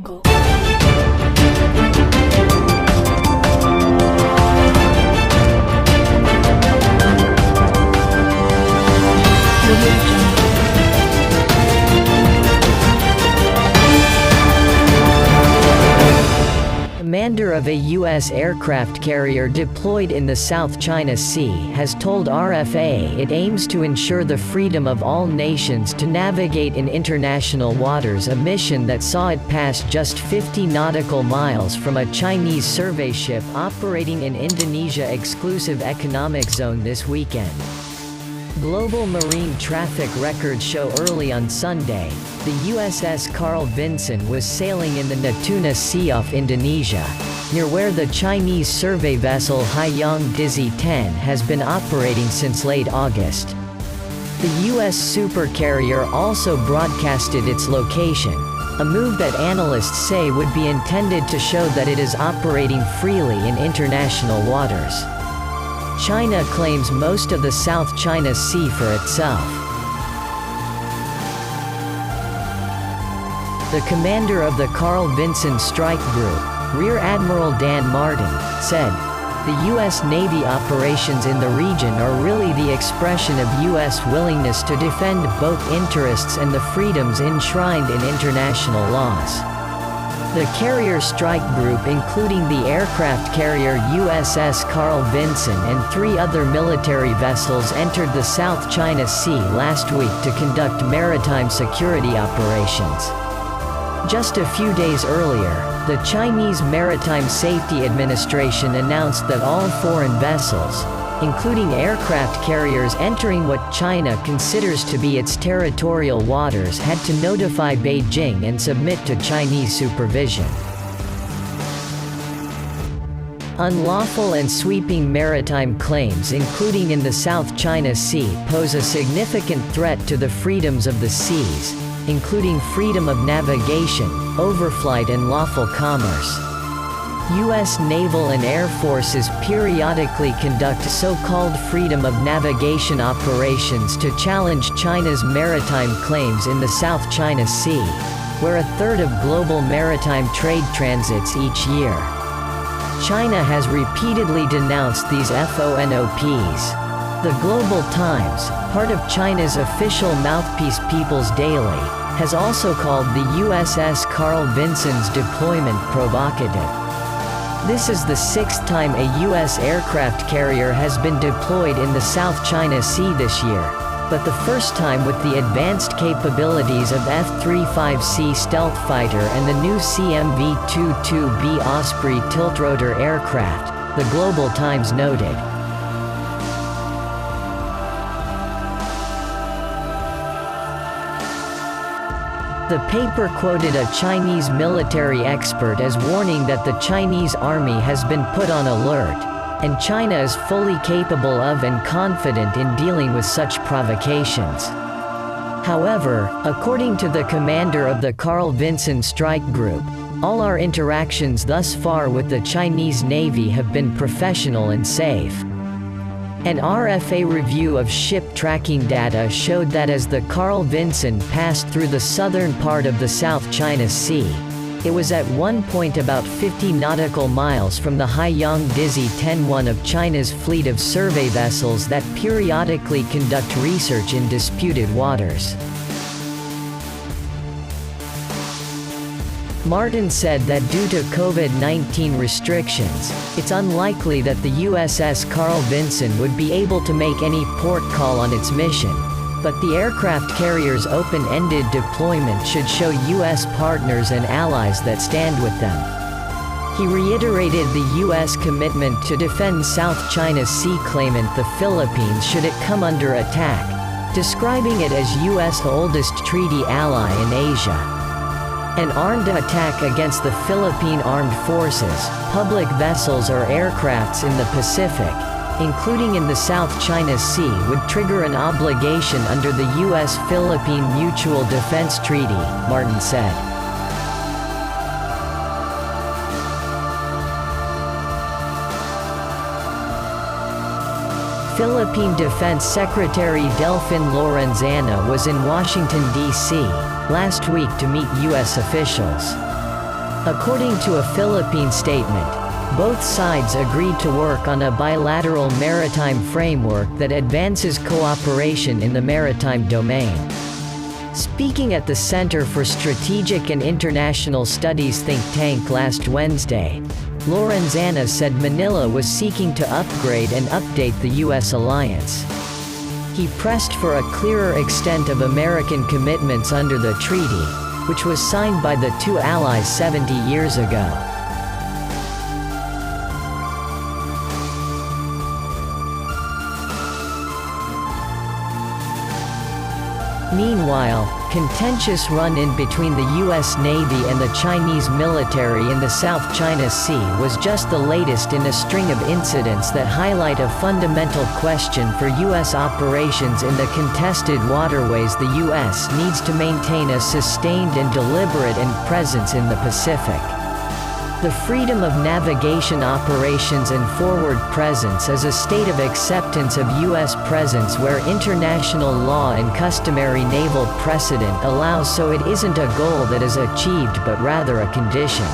Go. Commander of a U.S. aircraft carrier deployed in the South China Sea has told RFA it aims to ensure the freedom of all nations to navigate in international waters, a mission that saw it pass just 50 nautical miles from a Chinese survey ship operating in Indonesia exclusive economic zone this weekend. Global marine traffic records show early on Sunday, the USS Carl Vinson was sailing in the Natuna Sea off Indonesia, near where the Chinese survey vessel Haiyang Dizhi 10 has been operating since late August. The U.S. supercarrier also broadcasted its location, a move that analysts say would be intended to show that it is operating freely in international waters. China claims most of the South China Sea for itself. The commander of the Carl Vinson Strike Group, Rear Admiral Dan Martin, said, "The U.S. Navy operations in the region are really the expression of U.S. willingness to defend both interests and the freedoms enshrined in international laws." The carrier strike group, including the aircraft carrier USS Carl Vinson and 3 other military vessels, entered the South China Sea last week to conduct maritime security operations. Just a few days earlier, the Chinese Maritime Safety Administration announced that all foreign vessels, including aircraft carriers entering what China considers to be its territorial waters, had to notify Beijing and submit to Chinese supervision. Unlawful and sweeping maritime claims, including in the South China Sea, pose a significant threat to the freedoms of the seas, including freedom of navigation, overflight and lawful commerce. U.S. naval and air forces periodically conduct so-called freedom of navigation operations to challenge China's maritime claims in the South China Sea, where 1/3 of global maritime trade transits each year. China has repeatedly denounced these FONOPs. The Global Times, part of China's official mouthpiece People's Daily, has also called the USS Carl Vinson's deployment provocative. This is the 6th time a U.S. aircraft carrier has been deployed in the South China Sea this year, but the first time with the advanced capabilities of F-35C stealth fighter and the new CMV-22B Osprey tiltrotor aircraft, the Global Times noted. The paper quoted a Chinese military expert as warning that the Chinese army has been put on alert, and China is fully capable of and confident in dealing with such provocations. However, according to the commander of the Carl Vinson Strike Group, all our interactions thus far with the Chinese Navy have been professional and safe. An RFA review of ship tracking data showed that as the Carl Vinson passed through the southern part of the South China Sea, it was at one point about 50 nautical miles from the Haiyang Dizhi 10, one of China's fleet of survey vessels that periodically conduct research in disputed waters. Martin said that due to COVID-19 restrictions, it's unlikely that the USS Carl Vinson would be able to make any port call on its mission, but the aircraft carrier's open-ended deployment should show U.S. partners and allies that stand with them. He reiterated the U.S. commitment to defend South China Sea claimant the Philippines should it come under attack, describing it as U.S. oldest treaty ally in Asia. An armed attack against the Philippine Armed Forces, public vessels or aircrafts in the Pacific, including in the South China Sea, would trigger an obligation under the U.S.-Philippine Mutual Defense Treaty, Martin said. Philippine Defense Secretary Delfin Lorenzana was in Washington, D.C., last week to meet U.S. officials. According to a Philippine statement, both sides agreed to work on a bilateral maritime framework that advances cooperation in the maritime domain. Speaking at the Center for Strategic and International Studies think tank last Wednesday, Lorenzana said Manila was seeking to upgrade and update the U.S. alliance. He pressed for a clearer extent of American commitments under the treaty, which was signed by the two allies 70 years ago. Meanwhile, contentious run-in between the U.S. Navy and the Chinese military in the South China Sea was just the latest in a string of incidents that highlight a fundamental question for U.S. operations in the contested waterways. The U.S. needs to maintain a sustained and deliberate presence in the Pacific. The freedom of navigation operations and forward presence is a state of acceptance of U.S. presence where international law and customary naval precedent allows, so it isn't a goal that is achieved but rather a condition.